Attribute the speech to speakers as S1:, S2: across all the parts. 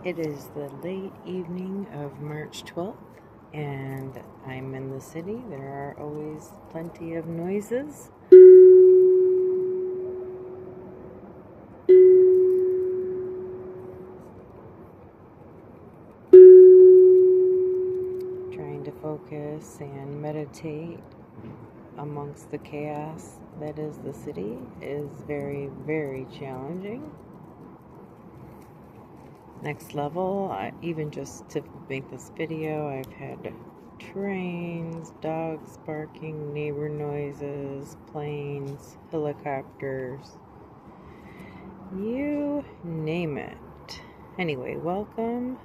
S1: It is the late evening of March 12th, and I'm in the city. There are always plenty of noises. Trying to focus and meditate amongst the chaos that is the city is very, very challenging. Next level, even just to make this video, I've had trains, dogs barking, neighbor noises, planes, helicopters, you name it. Anyway, welcome.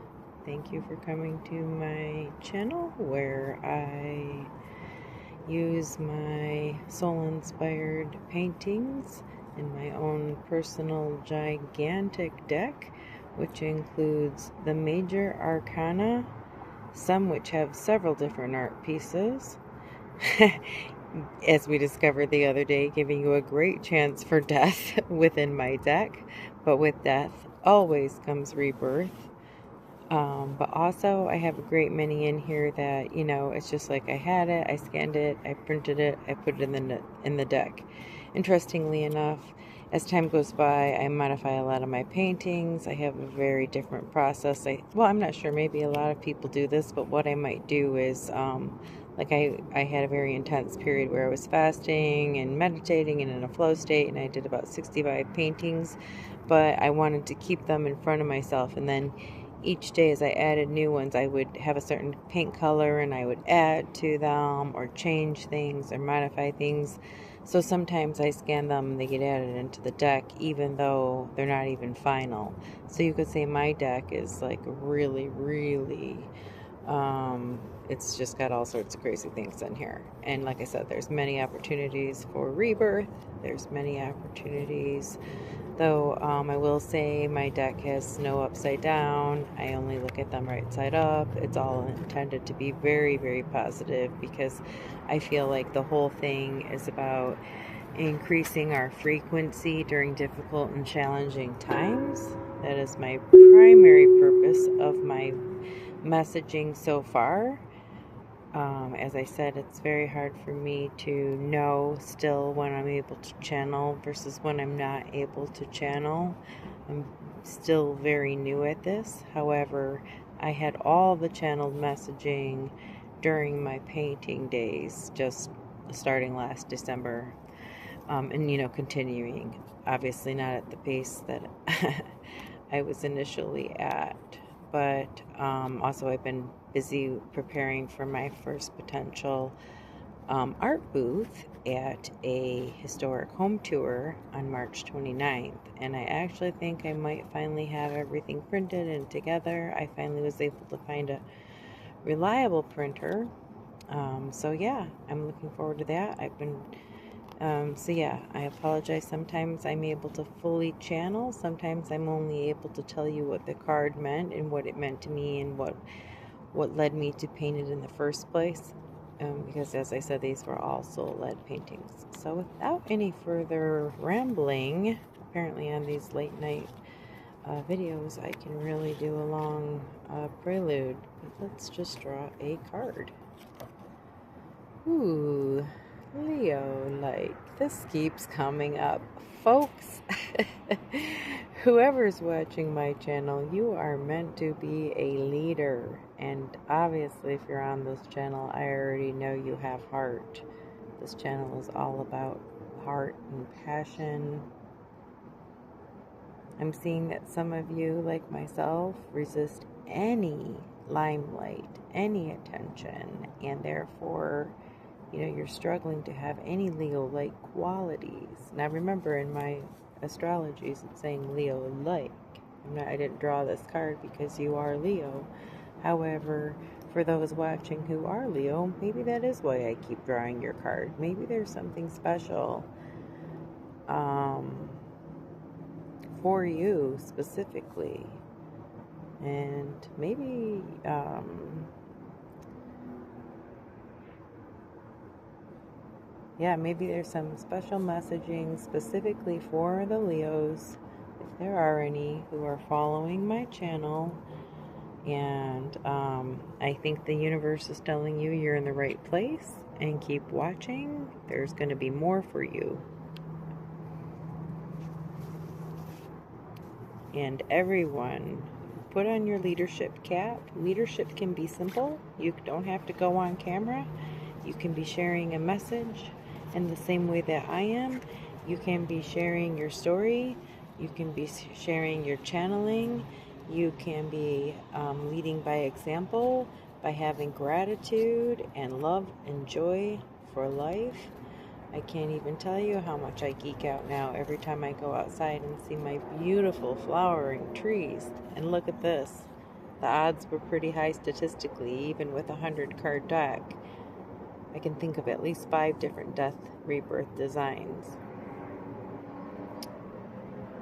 S1: Thank you for coming to my channel where I use my soul-inspired paintings in my own personal gigantic deck, which includes the major arcana, some which have several different art pieces, as we discovered the other day, giving you a great chance for death within my deck. But with death always comes rebirth. But also I have a great many in here that, it's just like I had it, I scanned it, I printed it, I put it in the deck. Interestingly enough, as time goes by, I modify a lot of my paintings. I have a very different process. I'm not sure, maybe a lot of people do this, but what I might do is, I had a very intense period where I was fasting and meditating and in a flow state, and I did about 65 paintings, but I wanted to keep them in front of myself, and then each day as I added new ones, I would have a certain paint color and I would add to them or change things or modify things. So sometimes I scan them and they get added into the deck even though they're not even final. So you could say my deck is like really, really, it's just got all sorts of crazy things in here. And like I said, there's many opportunities for rebirth. There's many opportunities, though I will say my deck has no upside down. I only look at them right side up. It's all intended to be very, very positive because I feel like the whole thing is about increasing our frequency during difficult and challenging times. That is my primary purpose of my messaging so far. As I said, it's very hard for me to know still when I'm able to channel versus when I'm not able to channel. I'm still very new at this. However, I had all the channeled messaging during my painting days, just starting last December, and continuing. Obviously not at the pace that I was initially at, but also I've been busy preparing for my first potential art booth at a historic home tour on March 29th, and I actually think I might finally have everything printed and together. I finally was able to find a reliable printer, so yeah, I'm looking forward to that. I apologize. Sometimes I'm able to fully channel. Sometimes I'm only able to tell you what the card meant and what it meant to me and what led me to paint it in the first place. Because as I said, these were all soul-led paintings. So without any further rambling, apparently on these late night videos, I can really do a long prelude. But let's just draw a card. Ooh. Leo, this keeps coming up. Folks, whoever's watching my channel, you are meant to be a leader. And obviously, if you're on this channel, I already know you have heart. This channel is all about heart and passion. I'm seeing that some of you, like myself, resist any limelight, any attention, and therefore you're struggling to have any Leo-like qualities. Now remember, in my astrologies, it's saying Leo-like. I didn't draw this card because you are Leo. However, for those watching who are Leo, maybe that is why I keep drawing your card. Maybe there's something special for you specifically. And maybe maybe there's some special messaging specifically for the Leos. there are any who are following my channel. And I think the universe is telling you you're in the right place, and keep watching. There's going to be more for you. And everyone, put on your leadership cap. Leadership can be simple. You don't have to go on camera. You can be sharing a message in the same way that I am. You can be sharing your story. You can be sharing your channeling. You can be leading by example, by having gratitude and love and joy for life. I can't even tell you how much I geek out now every time I go outside and see my beautiful flowering trees. And look at this. The odds were pretty high statistically, even with a 100-card deck. I can think of at least 5 different death rebirth designs.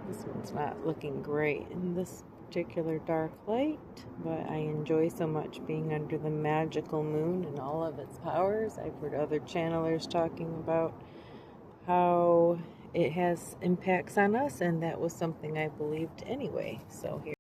S1: This one's not looking great in this particular dark light, but I enjoy so much being under the magical moon and all of its powers. I've heard other channelers talking about how it has impacts on us, and that was something I believed anyway. So here